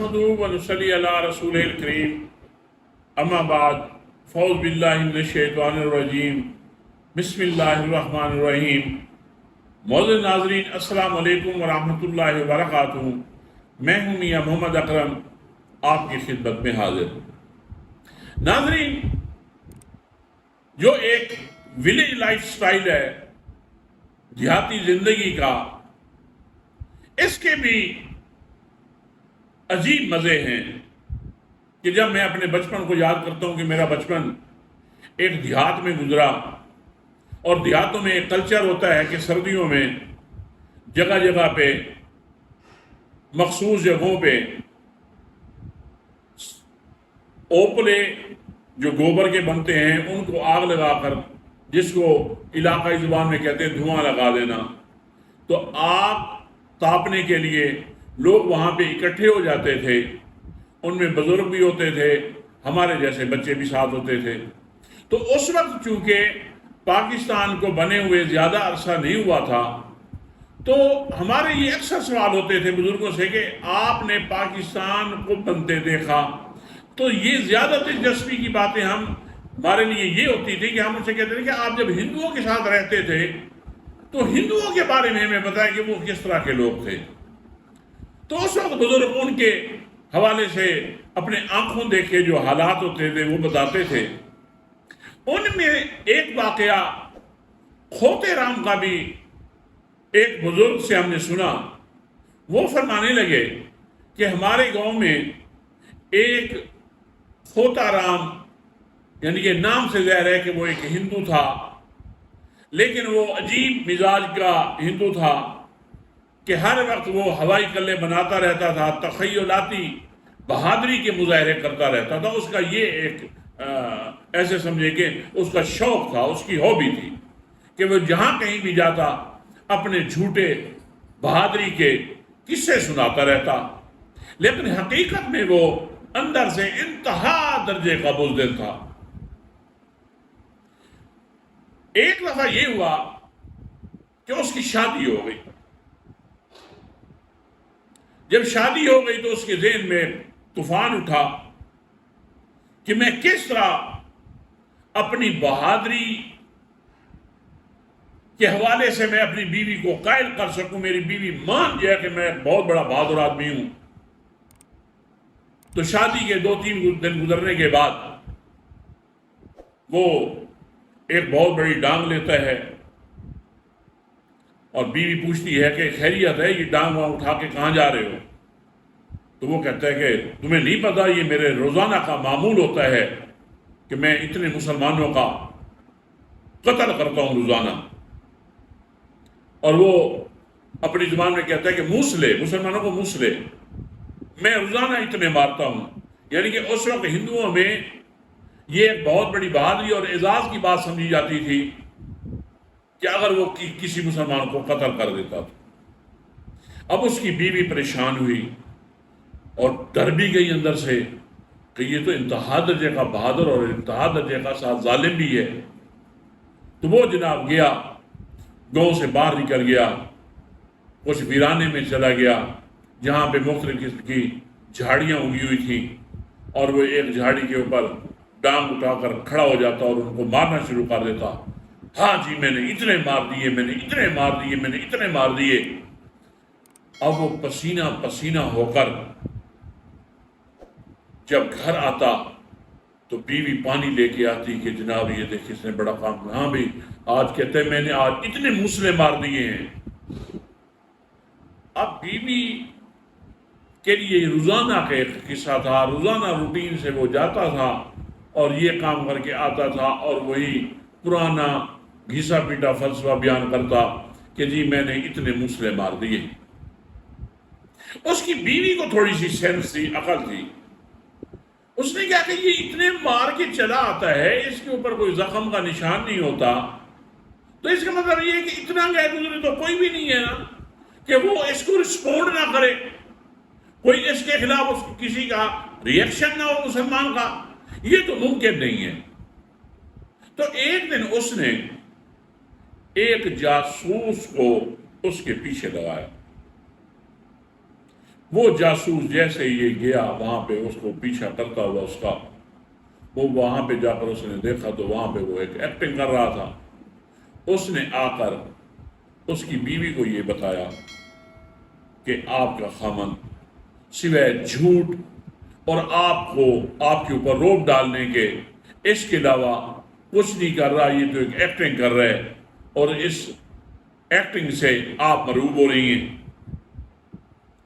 نحمدہ ونصلی علی رسول الکریم اما بعد فاعوذ باللہ من الشیطان الرجیم بسم اللہ الرحمن الرحیم۔ معزز ناظرین السلام علیکم ورحمۃ اللہ وبرکاتہ۔ میں ہوں میاں محمد اکرم آپ کی خدمت میں حاضر۔ ناظرین، جو ایک ولیج لائف سٹائل ہے دیہاتی زندگی کا، اس کے بھی عجیب مزے ہیں کہ جب میں اپنے بچپن کو یاد کرتا ہوں کہ میرا بچپن ایک دیہات میں گزرا، اور دیہاتوں میں ایک کلچر ہوتا ہے کہ سردیوں میں جگہ جگہ پہ مخصوص جگہوں پہ اوپلے جو گوبر کے بنتے ہیں ان کو آگ لگا کر، جس کو علاقائی زبان میں کہتے ہیں دھواں لگا دینا، تو آگ تاپنے کے لیے لوگ وہاں پہ اکٹھے ہو جاتے تھے۔ ان میں بزرگ بھی ہوتے تھے، ہمارے جیسے بچے بھی ساتھ ہوتے تھے۔ تو اس وقت چونکہ پاکستان کو بنے ہوئے زیادہ عرصہ نہیں ہوا تھا، تو ہمارے یہ اکثر سوال ہوتے تھے بزرگوں سے کہ آپ نے پاکستان کو بنتے دیکھا، تو یہ زیادہ دلچسپی کی باتیں ہمارے لیے یہ ہوتی تھی کہ ہم ان سے کہتے تھے کہ آپ جب ہندوؤں کے ساتھ رہتے تھے تو ہندوؤں کے بارے میں ہمیں بتایا کہ وہ کس طرح کے لوگ تھے۔ تو اس وقت بزرگ ان کے حوالے سے اپنے آنکھوں دیکھے جو حالات ہوتے تھے وہ بتاتے تھے۔ ان میں ایک واقعہ کھوتے رام کا بھی ایک بزرگ سے ہم نے سنا۔ وہ فرمانے لگے کہ ہمارے گاؤں میں ایک کھوتا رام، یعنی کہ نام سے ظاہر ہے کہ وہ ایک ہندو تھا، لیکن وہ عجیب مزاج کا ہندو تھا کہ ہر وقت وہ ہوائی قلعے بناتا رہتا تھا، تخیلاتی بہادری کے مظاہرے کرتا رہتا تھا۔ اس کا یہ ایک ایسے سمجھے کہ اس کا شوق تھا، اس کی ہابی تھی کہ وہ جہاں کہیں بھی جاتا اپنے جھوٹے بہادری کے قصے سناتا رہتا، لیکن حقیقت میں وہ اندر سے انتہا درجے کا بزدل تھا۔ ایک دفعہ یہ ہوا کہ اس کی شادی ہو گئی۔ جب شادی ہو گئی تو اس کے ذہن میں طوفان اٹھا کہ میں کس طرح اپنی بہادری کے حوالے سے میں اپنی بیوی کو قائل کر سکوں، میری بیوی مان جائے کہ میں بہت بڑا بہادر آدمی ہوں۔ تو شادی کے 2-3 دن گزرنے کے بعد وہ ایک بہت بڑی ڈانگ لیتا ہے، اور بیوی پوچھتی ہے کہ خیریت ہے، یہ ڈانگ وہاں اٹھا کے کہاں جا رہے ہو؟ تو وہ کہتا ہے کہ تمہیں نہیں پتا یہ میرے روزانہ کا معمول ہوتا ہے کہ میں اتنے مسلمانوں کا قتل کرتا ہوں روزانہ۔ اور وہ اپنی زبان میں کہتا ہے کہ موسلے، مسلمانوں کو موسلے، میں روزانہ اتنے مارتا ہوں۔ یعنی کہ اس وقت ہندوؤں میں یہ ایک بہت بڑی بہادری اور اعزاز کی بات سمجھی جاتی تھی کہ اگر وہ کسی مسلمان کو قتل کر دیتا تو۔ اب اس کی بیوی پریشان ہوئی اور ڈر بھی گئی اندر سے کہ یہ تو انتہا درجے کا بہادر اور انتہا درجے کا ساتھ ظالم بھی ہے۔ تو وہ جناب گیا، گاؤں سے باہر نکل گیا، کچھ ویرانے میں چلا گیا جہاں پہ مختلف قسم کی جھاڑیاں اگی ہوئی تھیں، اور وہ ایک جھاڑی کے اوپر ڈانگ اٹھا کر کھڑا ہو جاتا اور ان کو مارنا شروع کر دیتا۔ ہاں جی، میں نے اتنے مار دیے، میں نے اتنے مار دیے، میں نے اتنے مار دیے۔ اب وہ پسینہ پسینہ ہو کر جب گھر آتا تو بیوی پانی لے کے آتی کہ جناب یہ دیکھ اس نے بڑا کام کیا۔ ہاں بھی آج کہتے ہیں میں نے آج اتنے مسلے مار دیے ہیں۔ اب بیوی کے لیے روزانہ کا ایک قصہ تھا، روزانہ روٹین سے وہ جاتا تھا اور یہ کام کر کے آتا تھا، اور وہی پرانا گھسا پیٹا فلسفہ بیان کرتا کہ جی میں نے اتنے مسلے مار دیے۔ اس کی بیوی کو تھوڑی سی سینس تھی، عقل تھی۔ اس نے کیا کہ یہ اتنے مار کے چلا آتا ہے، اس کے اوپر کوئی زخم کا نشان نہیں ہوتا، تو اس کا مطلب یہ ہے کہ اتنا غیر گزرے تو کوئی بھی نہیں ہے نا کہ وہ اس کو رسپونڈ نہ کرے، کوئی اس کے خلاف کسی کا ریئیکشن نہ ہو مسلمان کا، یہ تو ممکن نہیں ہے۔ تو ایک دن اس نے ایک جاسوس کو اس کے پیچھے لگایا، وہ جاسوس جیسے یہ گیا وہاں پہ اس کو پیچھا کرتا ہوا اس کا، وہ وہاں پہ جا کر اس نے دیکھا تو وہاں پہ وہ ایک ایکٹنگ کر رہا تھا۔ اس نے آ کر اس کی بیوی کو یہ بتایا کہ آپ کا خامند سوائے جھوٹ اور آپ کے اوپر روب ڈالنے کے اس کے علاوہ کچھ نہیں کر رہا، یہ تو ایک ایکٹنگ کر رہا ہے اور اس ایکٹنگ سے آپ مرعوب ہو رہی ہیں۔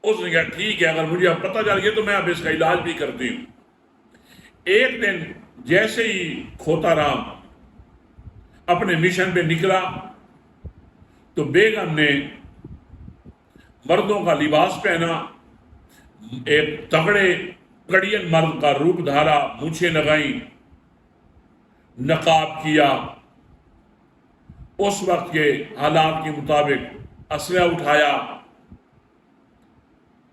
اس نے کہا ٹھیک ہے، اگر مجھے اب پتہ چل گیا تو میں اب اس کا علاج بھی کرتی ہوں۔ ایک دن جیسے ہی کھوتا رام اپنے مشن پہ نکلا تو بیگم نے مردوں کا لباس پہنا، ایک تگڑے کڑین مرد کا روپ دھارا، مونچھیں لگائیں، نقاب کیا، اس وقت کے حالات کے مطابق اسلحہ اٹھایا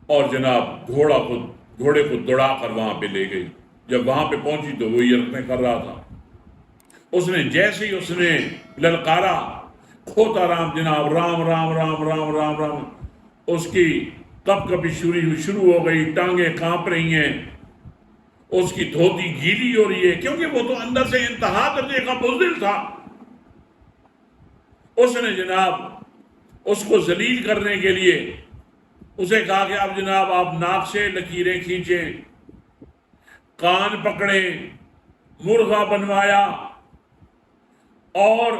اور جناب گھوڑے کو دوڑا کر وہاں پہ لے گئی۔ جب وہاں پہ پہنچی تو وہ یرغمیں کر رہا تھا۔ اس نے جیسے ہی اس نے للکارا کھوتا رام جناب رام رام رام رام رام رام، اس کی کپ کپی شروع ہو گئی، ٹانگیں کانپ رہی ہیں، اس کی دھوتی گیلی ہو رہی ہے کیونکہ وہ تو اندر سے انتہا درجے کا بزدل تھا۔ اس نے جناب اس کو ذلیل کرنے کے لیے اسے کہا کہ اب جناب آپ ناک سے لکیریں کھینچیں، کان پکڑے، مرغا بنوایا اور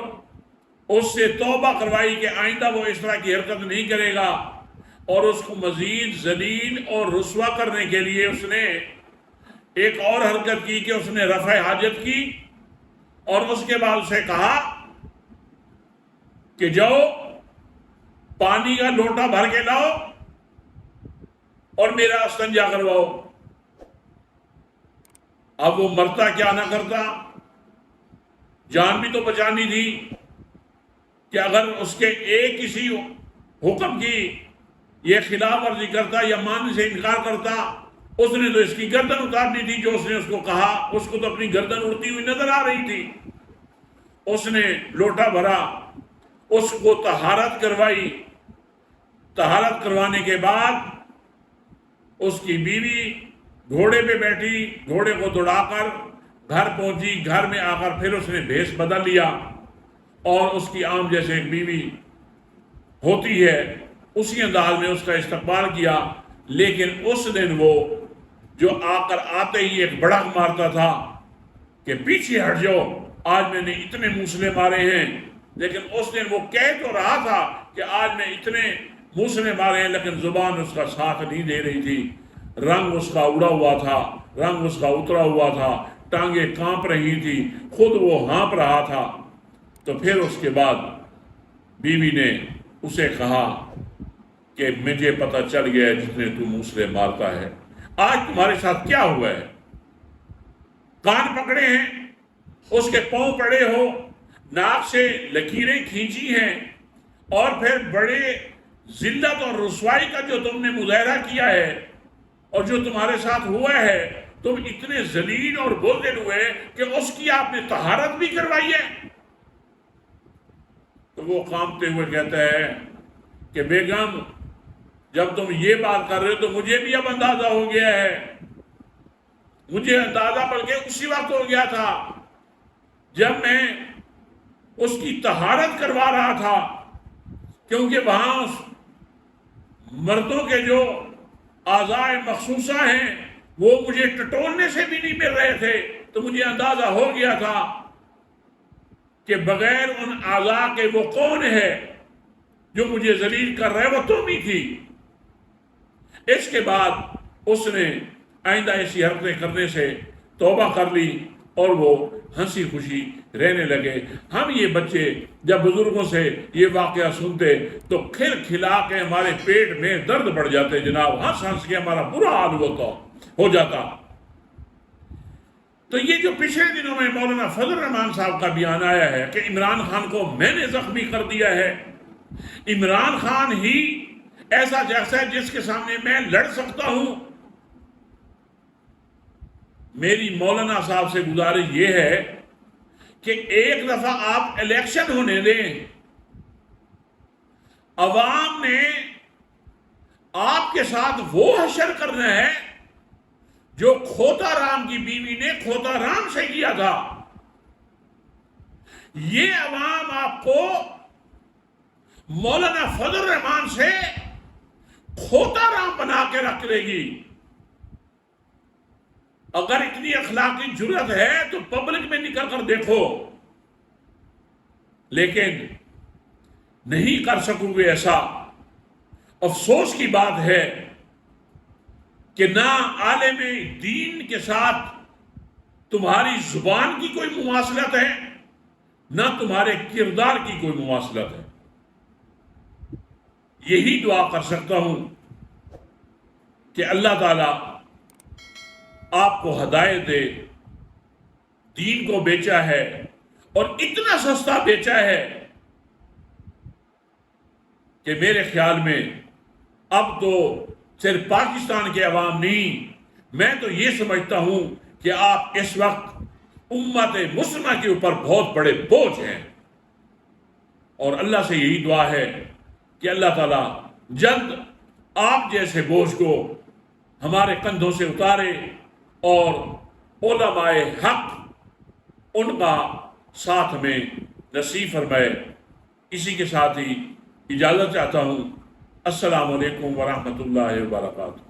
اس سے توبہ کروائی کہ آئندہ وہ اس طرح کی حرکت نہیں کرے گا، اور اس کو مزید ذلیل اور رسوا کرنے کے لیے اس نے ایک اور حرکت کی کہ اس نے رفع حاجت کی اور اس کے بعد اسے کہا کہ جاؤ پانی کا لوٹا بھر کے لاؤ اور میرا استنجا کرواؤ۔ اب وہ مرتا کیا نہ کرتا، جان بھی تو بچانی تھی کہ اگر اس کے ایک کسی حکم کی یہ خلاف ورزی کرتا یا ماننے سے انکار کرتا، اس نے تو اس کی گردن اتارنی تھی جو اس نے اس کو کہا۔ اس کو تو اپنی گردن اڑتی ہوئی نظر آ رہی تھی۔ اس نے لوٹا بھرا، اس کو طہارت کروائی، طہارت کروانے کے بعد اس کی بیوی گھوڑے پہ بیٹھی، گھوڑے کو دوڑا کر گھر پہنچی۔ گھر میں آ کر پھر اس نے بھیس بدل لیا اور اس کی عام جیسے ایک بیوی ہوتی ہے اسی انداز میں اس کا استقبال کیا۔ لیکن اس دن وہ جو آ کر آتے ہی ایک بڑک مارتا تھا کہ پیچھے ہٹ جاؤ، آج میں نے اتنے موسلے مارے ہیں، لیکن اس دن وہ کہہ تو رہا تھا کہ آج میں اتنے موسلے مارے ہیں، لیکن زبان اس کا ساتھ نہیں دے رہی تھی۔ رنگ اس کا اڑا ہوا تھا، رنگ اس کا اترا ہوا تھا، ٹانگیں کانپ رہی تھی، خود وہ ہانپ رہا تھا۔ تو پھر اس کے بعد بیوی نے اسے کہا کہ مجھے پتہ چل گیا ہے جتنے تو موسلے مارتا ہے، آج تمہارے ساتھ کیا ہوا ہے؟ کان پکڑے ہیں، اس کے پاؤں پڑے ہو، ناک سے لکیریں کھینچی ہیں، اور پھر بڑے ذلت اور رسوائی کا جو تم نے مظاہرہ کیا ہے اور جو تمہارے ساتھ ہوا ہے، تم اتنے ذلیل اور بزدل ہوئے کہ اس کی آپ نے طہارت بھی کروائی ہے۔ تو وہ کانپتے ہوئے کہتا ہے کہ بیگم جب تم یہ بات کر رہے ہو تو مجھے بھی اب اندازہ ہو گیا ہے، مجھے اندازہ بلکہ اسی وقت ہو گیا تھا جب میں اس کی طہارت کروا رہا تھا، کیونکہ وہاں مردوں کے جو اعضاء مخصوصہ ہیں وہ مجھے ٹٹولنے سے بھی نہیں مل رہے تھے، تو مجھے اندازہ ہو گیا تھا کہ بغیر ان اعضاء کے وہ کون ہے جو مجھے ذلیل کر رہے، وہ تم ہی تھی۔ اس کے بعد اس نے آئندہ ایسی حرکتیں کرنے سے توبہ کر لی اور وہ ہنسی خوشی رہنے لگے۔ ہم یہ بچے جب بزرگوں سے یہ واقعہ سنتے تو کھل کھلا کے ہمارے پیٹ میں درد بڑھ جاتے جناب، ہنس ہنس کے ہمارا برا حال ہو جاتا۔ تو یہ جو پچھلے دنوں میں مولانا فضل الرحمان صاحب کا بیان آیا ہے کہ عمران خان کو میں نے زخمی کر دیا ہے، عمران خان ہی ایسا شخص ہے جس کے سامنے میں لڑ سکتا ہوں۔ میری مولانا صاحب سے گزارش یہ ہے کہ ایک دفعہ آپ الیکشن ہونے دیں، عوام نے آپ کے ساتھ وہ حشر کرنا ہے جو کھوتا رام کی بیوی نے کھوتا رام سے کیا تھا۔ یہ عوام آپ کو مولانا فضل الرحمان سے کھوتا رام بنا کے رکھ لے گی۔ اگر اتنی اخلاقی جرات ہے تو پبلک میں نکل کر دیکھو، لیکن نہیں کر سکو گے ایسا۔ افسوس کی بات ہے کہ نہ عالم دین کے ساتھ تمہاری زبان کی کوئی مماثلت ہے، نہ تمہارے کردار کی کوئی مماثلت ہے۔ یہی دعا کر سکتا ہوں کہ اللہ تعالیٰ آپ کو ہدایت دے۔ دین کو بیچا ہے اور اتنا سستا بیچا ہے کہ میرے خیال میں اب تو صرف پاکستان کے عوام نہیں، میں تو یہ سمجھتا ہوں کہ آپ اس وقت امت مسلمہ کے اوپر بہت بڑے بوجھ ہیں، اور اللہ سے یہی دعا ہے کہ اللہ تعالیٰ جلد آپ جیسے بوجھ کو ہمارے کندھوں سے اتارے اور علماء حق ان کا ساتھ میں نصیب فرمائے۔ اسی کے ساتھ ہی اجازت چاہتا ہوں۔ السلام علیکم ورحمۃ اللہ وبرکاتہ۔